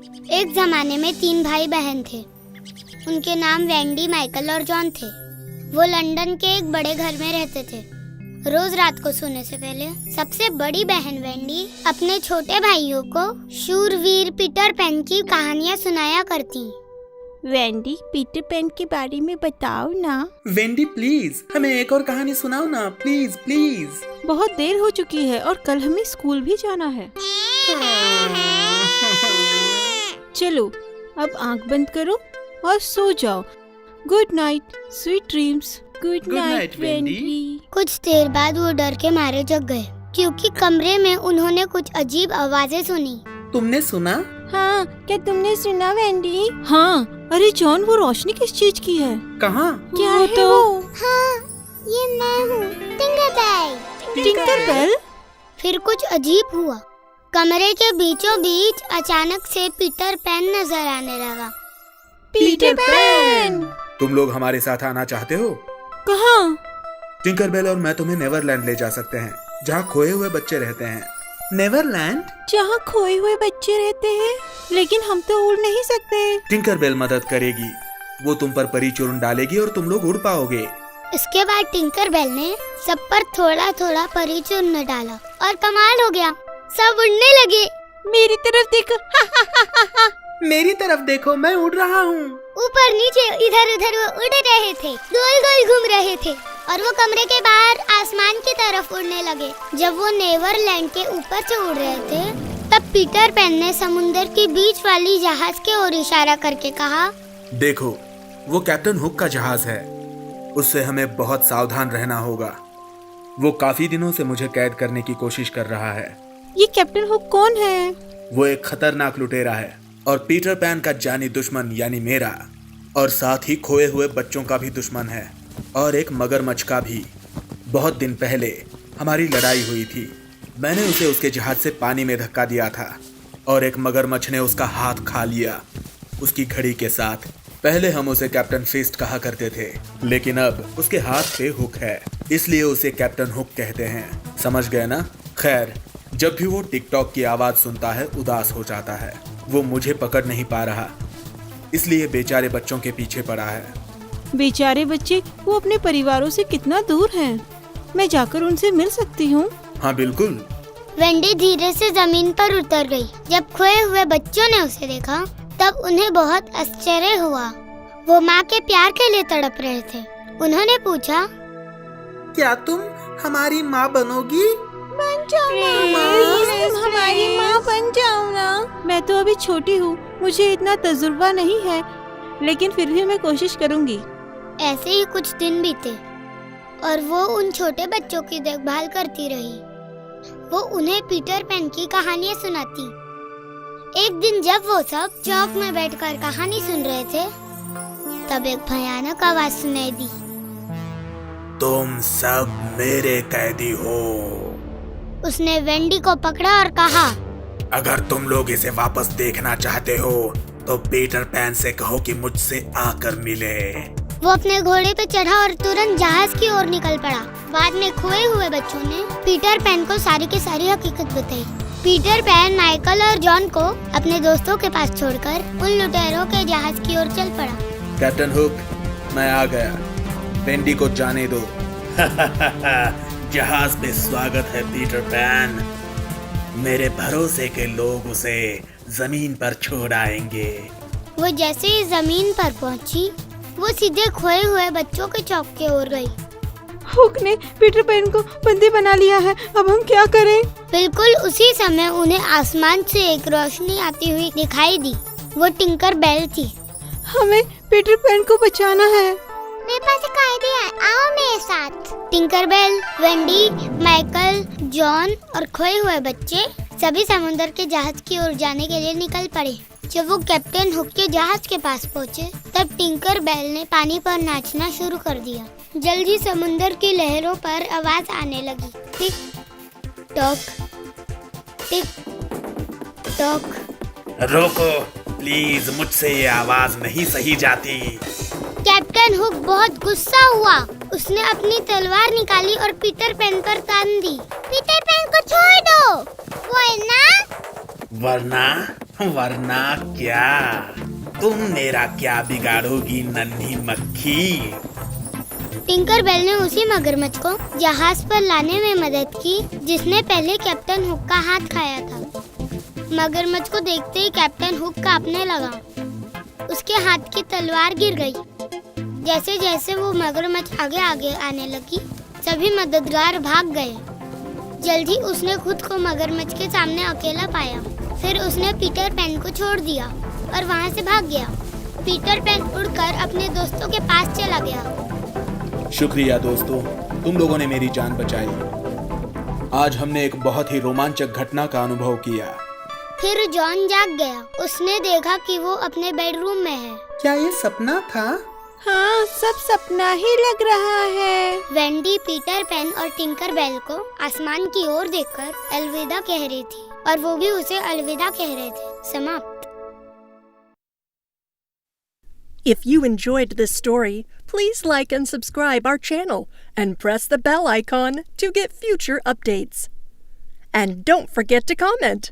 एक जमाने में 3 भाई बहन थे। उनके नाम वेंडी, माइकल और जॉन थे। वो लंदन के एक बड़े घर में रहते थे। रोज रात को सोने से पहले सबसे बड़ी बहन वेंडी अपने छोटे भाइयों को शूरवीर पीटर पैन की कहानियाँ सुनाया करती। वेंडी, पीटर पैन के बारे में बताओ ना। वेंडी प्लीज हमें एक और कहानी सुनाओ ना, प्लीज प्लीज। बहुत देर हो चुकी है और कल हमें स्कूल भी जाना है। चलो अब आंख बंद करो और सो जाओ। Good night, sweet dreams. Good night Wendy. कुछ देर बाद वो डर के मारे जग गए क्योंकि कमरे में उन्होंने कुछ अजीब आवाजें सुनी। तुमने सुना? हाँ, क्या तुमने सुना वेंडी? हाँ, अरे जॉन, वो रोशनी किस चीज की है? कहाँ? क्या है वो? हाँ, ये मैं हूँ, टिंकरबेल। टिंकरबेल? फिर कुछ अजीब हुआ। कमरे के बीचों बीच अचानक से पीटर पैन नजर आने लगा। Peter pan! तुम लोग हमारे साथ आना चाहते हो? कहाँ? टिंकरबेल और मैं तुम्हें नेवरलैंड ले जा सकते हैं, जहाँ खोए हुए बच्चे रहते हैं। नेवरलैंड? जहाँ खोए हुए बच्चे रहते हैं, लेकिन हम तो उड़ नहीं सकते। टिंकरबेल मदद करेगी। वो तुम पर परी चूर्ण डालेगी और तुम लोग उड़ पाओगे। इसके बाद टिंकरबेल ने सब पर थोड़ा थोड़ा परी चूर्ण डाला और कमाल हो गया, सब उड़ने लगे। मेरी तरफ देखो। मेरी तरफ देखो, मैं उड़ रहा हूँ। ऊपर नीचे इधर उधर वो उड़ रहे थे, गोल गोल घूम रहे थे और वो कमरे के बाहर आसमान की तरफ उड़ने लगे। जब वो नेवरलैंड के ऊपर से उड़ रहे थे तब पीटर पैन ने समुंदर के बीच वाली जहाज की ओर इशारा करके कहा, देखो, वो कैप्टन हुक का जहाज है। उससे हमें बहुत सावधान रहना होगा। वो काफी दिनों से मुझे कैद करने की कोशिश कर रहा है। ये कैप्टन हुक कौन है? वो एक खतरनाक लुटेरा है और पीटर पैन का जानी दुश्मन यानी मेरा, और साथ ही खोए हुए बच्चों का भी दुश्मन है और एक मगरमच्छ का भी। बहुत दिन पहले हमारी लड़ाई हुई थी। मैंने उसे उसके जहाज से पानी में धक्का दिया था और एक मगरमच्छ ने उसका हाथ खा लिया, उसकी घड़ी के साथ। पहले हम उसे कैप्टन फिस्ट कहा करते थे, लेकिन अब उसके हाथ पे हुक है, इसलिए उसे कैप्टन हुक कहते हैं। समझ गए ना? खैर, जब भी वो टिकटॉक की आवाज सुनता है उदास हो जाता है। वो मुझे पकड़ नहीं पा रहा, इसलिए बेचारे बच्चों के पीछे पड़ा है। बेचारे बच्चे, वो अपने परिवारों से कितना दूर हैं। मैं जाकर उनसे मिल सकती हूँ? हाँ बिल्कुल। वेंडी धीरे से जमीन पर उतर गई। जब खोए हुए बच्चों ने उसे देखा तब उन्हें बहुत आश्चर्य हुआ। वो माँ के प्यार के लिए तड़प रहे थे। उन्होंने पूछा, क्या तुम हमारी माँ बनोगी? प्लीज, हमारी माँ बन जाओ ना। मैं तो अभी छोटी हूँ, मुझे इतना तजुर्बा नहीं है, लेकिन फिर भी मैं कोशिश करूँगी। ऐसे ही कुछ दिन बीते और वो उन छोटे बच्चों की देखभाल करती रही। वो उन्हें पीटर पैन की कहानियाँ सुनाती। एक दिन जब वो सब चौक में बैठकर कहानी सुन रहे थे तब एक भयानक आवाज सुनाई दी। तुम सब मेरे कैदी हो। उसने वेंडी को पकड़ा और कहा, अगर तुम लोग इसे वापस देखना चाहते हो तो पीटर पैन से कहो कि मुझसे आकर मिले। वो अपने घोड़े पे चढ़ा और तुरंत जहाज की ओर निकल पड़ा। बाद में खोए हुए बच्चों ने पीटर पैन को सारी की सारी हकीकत बताई। पीटर पैन माइकल और जॉन को अपने दोस्तों के पास छोड़कर उन लुटेरों के जहाज की ओर चल पड़ा। कैप्टन हुक, मैं आ गया। वेंडी को जाने दो। जहाज पे स्वागत है पीटर पैन। मेरे भरोसे के लोग उसे जमीन पर छोड़ आएंगे। वो जैसे ही जमीन पर पहुंची, वो सीधे खोए हुए बच्चों के चौक की ओर गई। हुक ने पीटर पैन को बंदी बना लिया है, अब हम क्या करें? बिल्कुल उसी समय उन्हें आसमान से एक रोशनी आती हुई दिखाई दी। वो टिंकरबेल थी। हमें पीटर पैन को बचाना है। मेरे पास एक आइडिया है, आओ मेरे साथ। टिंकरबेल, वेंडी, माइकल, जॉन और खोए हुए बच्चे सभी समुद्र के जहाज की ओर जाने के लिए निकल पड़े। जब वो कैप्टन हुक के जहाज के पास पहुँचे तब टिंकरबेल ने पानी पर नाचना शुरू कर दिया। जल्द ही समुद्र की लहरों पर आवाज आने लगी, टिक टॉक, टिक टॉक। रोको प्लीज, मुझसे ये आवाज नहीं सही जाती। कैप्टन हुक बहुत गुस्सा हुआ। उसने अपनी तलवार निकाली और पीटर पैन पर तान दी। पीटर पैन को छोड़ दो, वरना वरना क्या, तुम मेरा क्या बिगाड़ोगी नन्ही मक्खी। टिंकरबेल ने उसी मगरमच्छ को जहाज पर लाने में मदद की जिसने पहले कैप्टन हुक का हाथ खाया था। मगरमच्छ को देखते ही कैप्टन हुक कांपने लगा। उसके हाथ की तलवार गिर गई। जैसे जैसे वो मगरमच्छ आगे आगे आने लगी, सभी मददगार भाग गए। जल्द ही उसने खुद को मगरमच्छ के सामने अकेला पाया। फिर उसने पीटर पैन को छोड़ दिया और वहाँ से भाग गया। पीटर पैन उड़कर अपने दोस्तों के पास चला गया। शुक्रिया दोस्तों, तुम लोगों ने मेरी जान बचाई। आज हमने एक बहुत ही रोमांचक घटना का अनुभव किया। फिर जॉन जाग गया। उसने देखा कि वो अपने बेडरूम में है। क्या ये सपना था? हाँ, सब सपना ही लग रहा है। वेंडी पीटर पैन और टिंकरबेल को आसमान की ओर देखकर अलविदा कह रही थी और वो भी उसे अलविदा कह रहे थे। समाप्त। If you enjoyed this story, please like and subscribe our channel and press the bell icon to get future updates. And don't forget to comment.